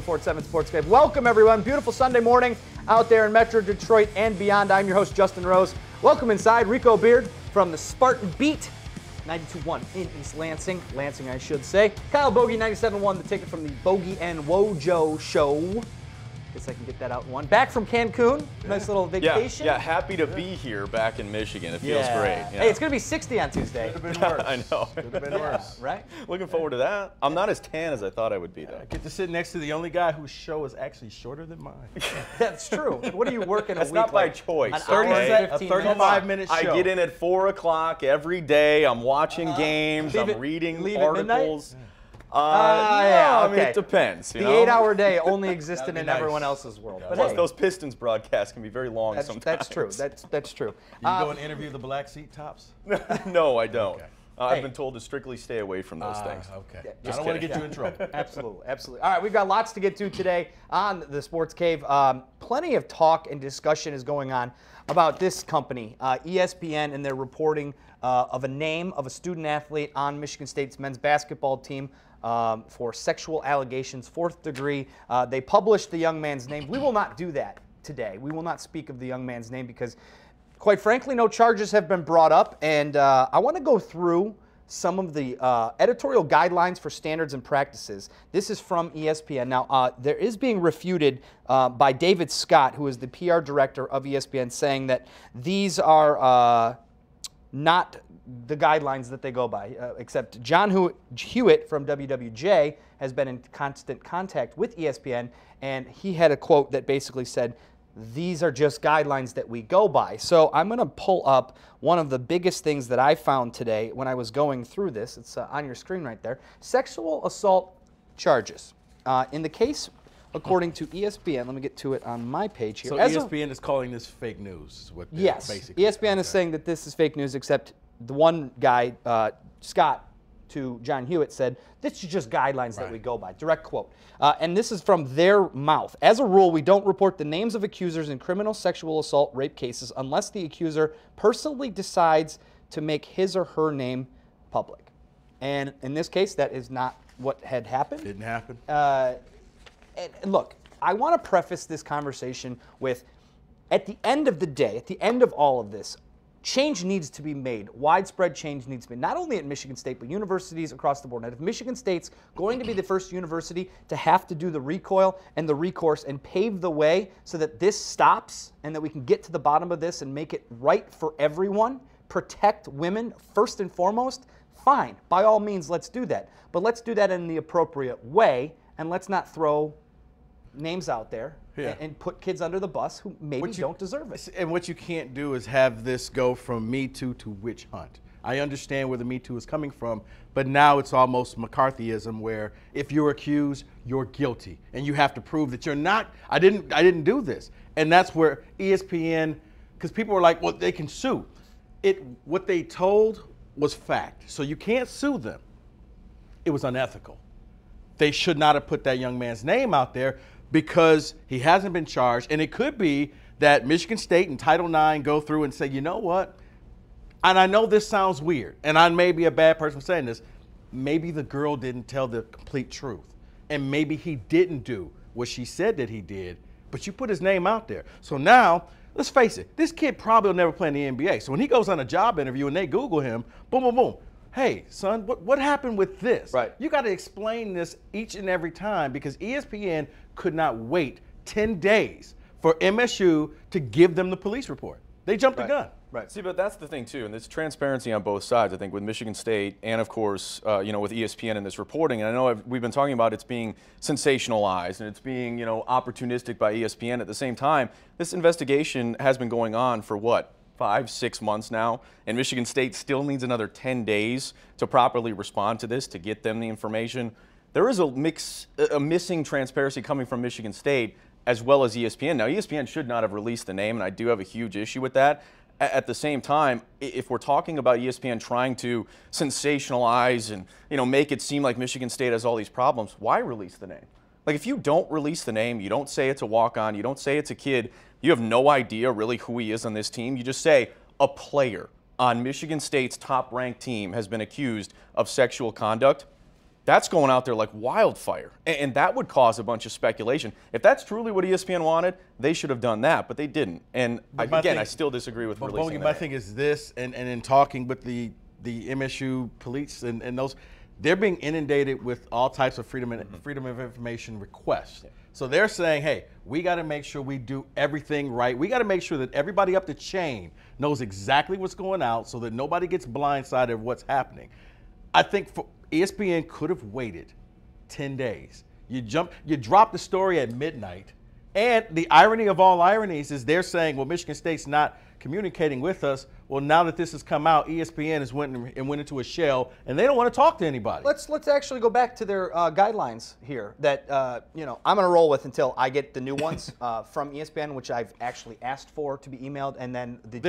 47 Sportscave. Welcome, everyone. Beautiful Sunday morning out there in Metro Detroit and beyond. I'm your host, Justin Rose. Welcome inside. Rico Beard from the Spartan Beat, 92.1 in East Lansing. Lansing, I should say. Kyle Bogey, 97.1, the ticket from the Bogey and Wojo show. Guess I can get that out in one. Back from Cancun. Nice little vacation. Yeah, happy to be here back in Michigan. It feels great. Yeah. Hey, it's going to be 60 on Tuesday. Could have been worse. I know. Could have been worse. Right? Looking forward to that. I'm not as tan as I thought I would be, though. I get to sit next to the only guy whose show is actually shorter than mine. That's true. What are you working a That's week not by like? choice. An hour and 15 a 35-minute show. I get in at 4 o'clock every day. I'm watching games. I'm reading articles. I mean, it depends. The 8-hour day only existed in everyone else's world. But plus, those Pistons broadcasts can be very long sometimes. That's true. That's true. You go and interview the black seat tops? No, I don't. Okay. I've been told to strictly stay away from those things. Okay. Yeah, I don't want to get you in trouble. Absolutely, absolutely. All right, we've got lots to get to today on the Sports Cave. Plenty of talk and discussion is going on about this company, ESPN, and their reporting of a name of a student athlete on Michigan State's men's basketball team for sexual allegations, 4th degree. They published the young man's name. We will not do that today. We will not speak of the young man's name because, quite frankly, no charges have been brought up. And I want to go through some of the editorial guidelines for standards and practices. This is from ESPN. Now, there is being refuted by David Scott, who is the PR director of ESPN, saying that these are not the guidelines that they go by, except John Hewitt from WWJ has been in constant contact with ESPN, and he had a quote that basically said, these are just guidelines that we go by. So I'm going to pull up one of the biggest things that I found today when I was going through this. It's on your screen right there. Sexual assault charges. In the case, according to ESPN, let me get to it on my page here. So ESPN is calling this fake news, is what yes, basically ESPN is saying that this is fake news, except the one guy, Scott, to John Hewitt said, this is just guidelines that we go by. Direct quote. And this is from their mouth. As a rule, we don't report the names of accusers in criminal sexual assault rape cases unless the accuser personally decides to make his or her name public. And in this case, that is not what had happened. Didn't happen. And look, I want to preface this conversation with, at the end of the day, at the end of all of this, change needs to be made. Widespread change needs to be made, not only at Michigan State, but universities across the board. And if Michigan State's going to be the first university to have to do the recoil and the recourse and pave the way so that this stops and that we can get to the bottom of this and make it right for everyone, protect women first and foremost, fine. By all means, let's do that. But let's do that in the appropriate way, and let's not throw names out there and put kids under the bus who maybe don't deserve it. And what you can't do is have this go from Me Too to witch hunt. I understand where the Me Too is coming from, but now it's almost McCarthyism where if you're accused, you're guilty. And you have to prove that you're not, I didn't do this. And that's where ESPN, because people were like, well, they can sue. What they told was fact. So you can't sue them. It was unethical. They should not have put that young man's name out there because he hasn't been charged. And it could be that Michigan State and Title IX go through and say, you know what? And I know this sounds weird, and I may be a bad person for saying this. Maybe the girl didn't tell the complete truth. And maybe he didn't do what she said that he did, but you put his name out there. So now, let's face it, this kid probably will never play in the NBA. So when he goes on a job interview and they Google him, boom, boom, boom. Hey, son, what happened with this? Right. You got to explain this each and every time because ESPN could not wait 10 days for MSU to give them the police report. They jumped the gun. Right. See, but that's the thing, too, and there's transparency on both sides, I think, with Michigan State and, of course, with ESPN and this reporting. And I know we've been talking about it's being sensationalized and it's being, opportunistic by ESPN. At the same time, this investigation has been going on for, 5-6 months now, and Michigan State still needs another 10 days to properly respond to this, to get them the information. There is a missing transparency coming from Michigan State as well as ESPN. Now, ESPN should not have released the name, and I do have a huge issue with that. At the same time, if we're talking about ESPN trying to sensationalize and make it seem like Michigan State has all these problems, why release the name? Like, if you don't release the name, you don't say it's a walk-on, you don't say it's a kid, you have no idea really who he is on this team. You just say a player on Michigan State's top-ranked team has been accused of sexual conduct. that's going out there like wildfire. And that would cause a bunch of speculation. If that's truly what ESPN wanted, they should have done that, but they didn't. And again, I still disagree with releasing that. My thing is this, and in talking with the MSU police and those, they're being inundated with all types of freedom of information requests. Yeah. So they're saying, hey, we got to make sure we do everything right. We got to make sure that everybody up the chain knows exactly what's going out so that nobody gets blindsided of what's happening. I think ESPN could have waited 10 days. You drop the story at midnight. And the irony of all ironies is they're saying, well, Michigan State's not communicating with us. Well, now that this has come out, ESPN has went into a shell, and they don't want to talk to anybody. Let's actually go back to their guidelines here that I'm going to roll with until I get the new ones from ESPN, which I've actually asked for to be emailed, and then the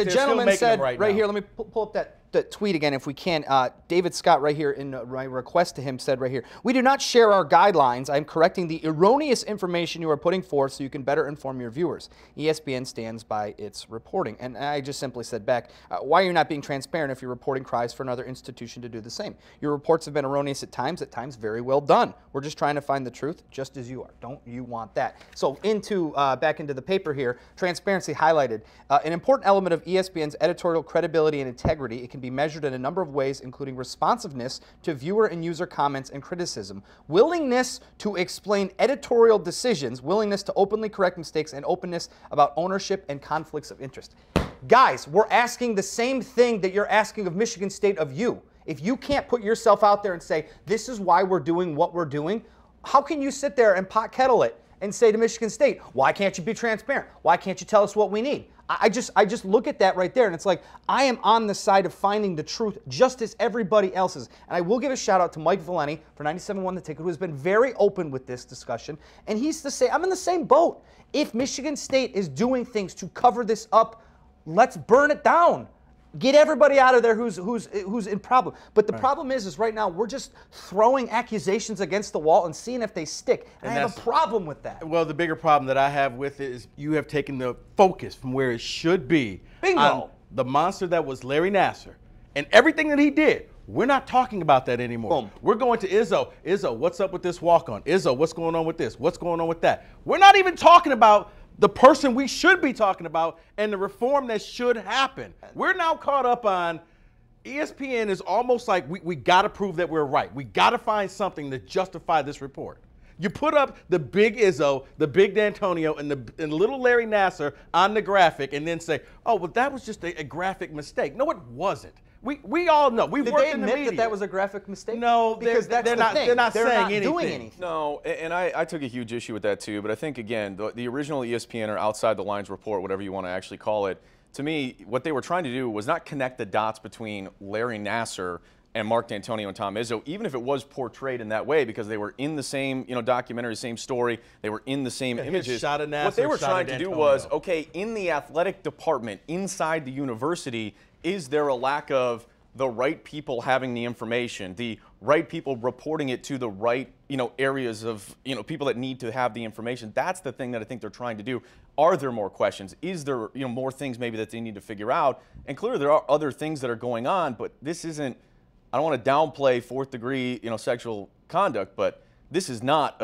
gentleman said right here. Let me pull up that tweet again if we can. David Scott right here in my request to him said right here, we do not share our guidelines. I'm correcting the erroneous information you are putting forth so you can better inform your viewers. ESPN stands by its reporting. And I just simply said back, why are you not being transparent if you're reporting cries for another institution to do the same? Your reports have been erroneous at times very well done. We're just trying to find the truth just as you are. Don't you want that? So back into the paper here, transparency highlighted. An important element of ESPN's editorial credibility and integrity. It can be measured in a number of ways, including responsiveness to viewer and user comments and criticism, willingness to explain editorial decisions, willingness to openly correct mistakes, and openness about ownership and conflicts of interest. Guys, we're asking the same thing that you're asking of Michigan State of you. If you can't put yourself out there and say, this is why we're doing what we're doing, how can you sit there and pot kettle it and say to Michigan State, why can't you be transparent? Why can't you tell us what we need? I just look at that right there, and it's like, I am on the side of finding the truth just as everybody else is. And I will give a shout out to Mike Valeni for 97.1 The Ticket, who has been very open with this discussion. And he's to say, I'm in the same boat. If Michigan State is doing things to cover this up, let's burn it down. Get everybody out of there who's in problem. But the problem is right now we're just throwing accusations against the wall and seeing if they stick. And I have a problem with that. Well, the bigger problem that I have with it is you have taken the focus from where it should be. Bingo. On the monster that was Larry Nassar and everything that he did. We're not talking about that anymore. Boom. We're going to Izzo. Izzo, what's up with this walk-on? Izzo, what's going on with this? What's going on with that? We're not even talking about the person we should be talking about and the reform that should happen. We're now caught up on ESPN is almost like we got to prove that we're right. We got to find something to justify this report. You put up the big Izzo, the big D'Antonio, and the little Larry Nassar on the graphic and then say, oh, well, that was just a graphic mistake. No, it wasn't. We all know. We've worked in the media. Did they admit that was a graphic mistake? No, because they're not saying anything. Doing anything. No, and I took a huge issue with that too. But I think, again, the original ESPN or outside the lines report, whatever you want to actually call it, to me, what they were trying to do was not connect the dots between Larry Nassar and Mark D'Antonio and Tom Izzo, even if it was portrayed in that way, because they were in the same documentary, same story, they were in the same images. Shot of Nassar, what they were trying to do was, D'Antonio. okay, in the athletic department, inside the university, is there a lack of the right people having the information, the right people reporting it to the right, areas of, people that need to have the information? That's the thing that I think they're trying to do. Are there more questions? Is there, more things maybe that they need to figure out? And clearly there are other things that are going on, but this isn't, I don't want to downplay fourth degree, sexual conduct, but this is not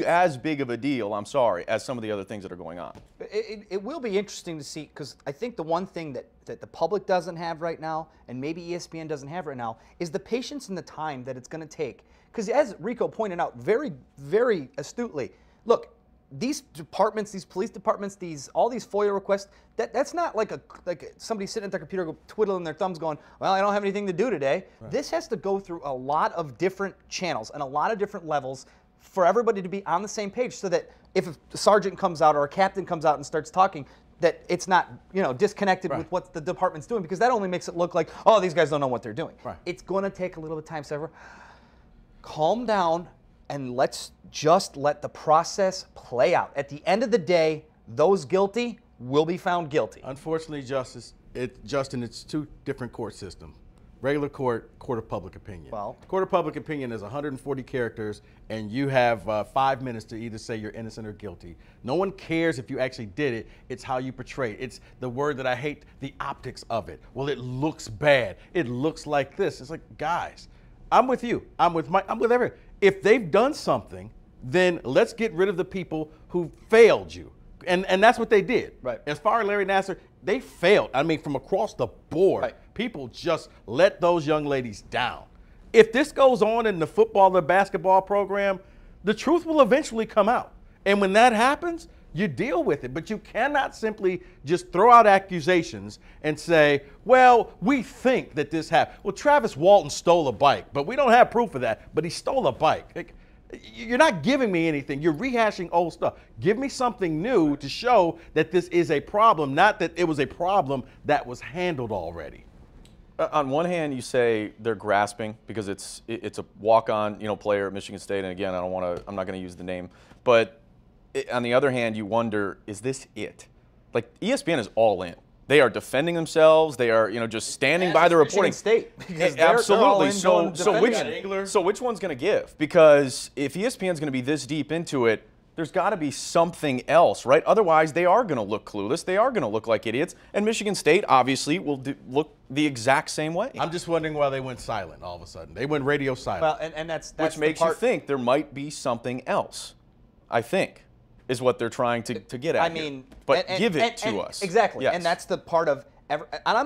as big of a deal, I'm sorry, as some of the other things that are going on. It will be interesting to see, because I think the one thing that the public doesn't have right now, and maybe ESPN doesn't have right now, is the patience and the time that it's going to take. Because as Rico pointed out very, very astutely, look, these departments, these police departments, all these FOIA requests, that's not like somebody sitting at their computer twiddling their thumbs going, well, I don't have anything to do today. Right. This has to go through a lot of different channels and a lot of different levels for everybody to be on the same page, so that if a sergeant comes out or a captain comes out and starts talking, that it's not disconnected with what the department's doing, because that only makes it look like, oh, these guys don't know what they're doing. Right. It's going to take a little bit of time, so calm down. And let's just let the process play out. At the end of the day, those guilty will be found guilty. Unfortunately, Justin, it's two different court systems. Regular court of public opinion. Well, court of public opinion is 140 characters, and you have 5 minutes to either say you're innocent or guilty. No one cares if you actually did it. It's how you portray it. It's the word that I hate, the optics of it. Well, it looks bad. It looks like this. It's like, guys, I'm with you. I'm with everyone. If they've done something, then let's get rid of the people who failed you. And that's what they did. Right. As far as Larry Nassar, they failed. I mean, from across the board, right. People just let those young ladies down. If this goes on in the football or basketball program, the truth will eventually come out. And when that happens, you deal with it. But you cannot simply just throw out accusations and say, well, we think that this happened. Well, Travis Walton stole a bike, but we don't have proof of that. But he stole a bike. You're not giving me anything. You're rehashing old stuff. Give me something new to show that this is a problem, not that it was a problem that was handled already. On one hand, you say they're grasping because it's a walk-on, player at Michigan State, and again, I'm not going to use the name. But on the other hand, you wonder, is this it? Like, ESPN is all in. They are defending themselves. They are, just standing by the reporting. State. Absolutely. So which one's going to give? Because if ESPN's going to be this deep into it, there's got to be something else, right? Otherwise, they are going to look clueless. They are going to look like idiots. And Michigan State, obviously, will look the exact same way. I'm just wondering why they went silent all of a sudden. They went radio silent. Well, and that's which makes you think there might be something else, I think, is what they're trying to get at. I mean, but give it to us. Exactly. Yes. And that's the part of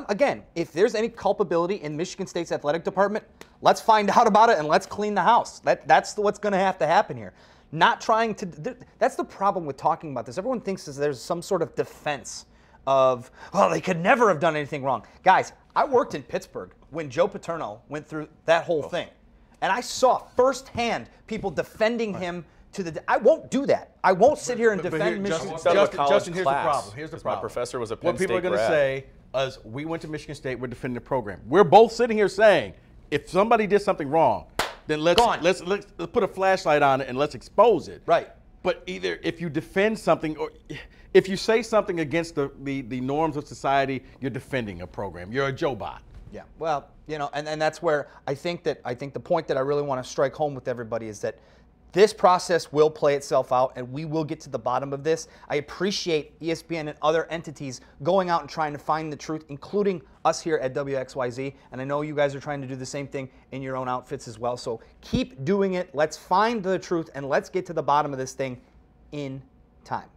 again, if there's any culpability in Michigan State's athletic department, let's find out about it and let's clean the house. That's what's going to have to happen here. Not trying to. That's the problem with talking about this. Everyone thinks there's some sort of defense of, well, they could never have done anything wrong. Guys, I worked in Pittsburgh when Joe Paterno went through that whole thing, and I saw firsthand people defending him. I won't do that. I won't sit here and defend Michigan State. Justin, here's the problem. Here's the problem. My professor was a Penn State grad. What people are going to say is, we went to Michigan State, we're defending the program. We're both sitting here saying, if somebody did something wrong, then let's put a flashlight on it and let's expose it. Right. But either if you defend something or if you say something against the norms of society, you're defending a program. You're a Joe bot. Yeah. Well, and that's where I think the point that I really want to strike home with everybody is that this process will play itself out, and we will get to the bottom of this. I appreciate ESPN and other entities going out and trying to find the truth, including us here at WXYZ. And I know you guys are trying to do the same thing in your own outfits as well. So keep doing it. Let's find the truth, and let's get to the bottom of this thing in time.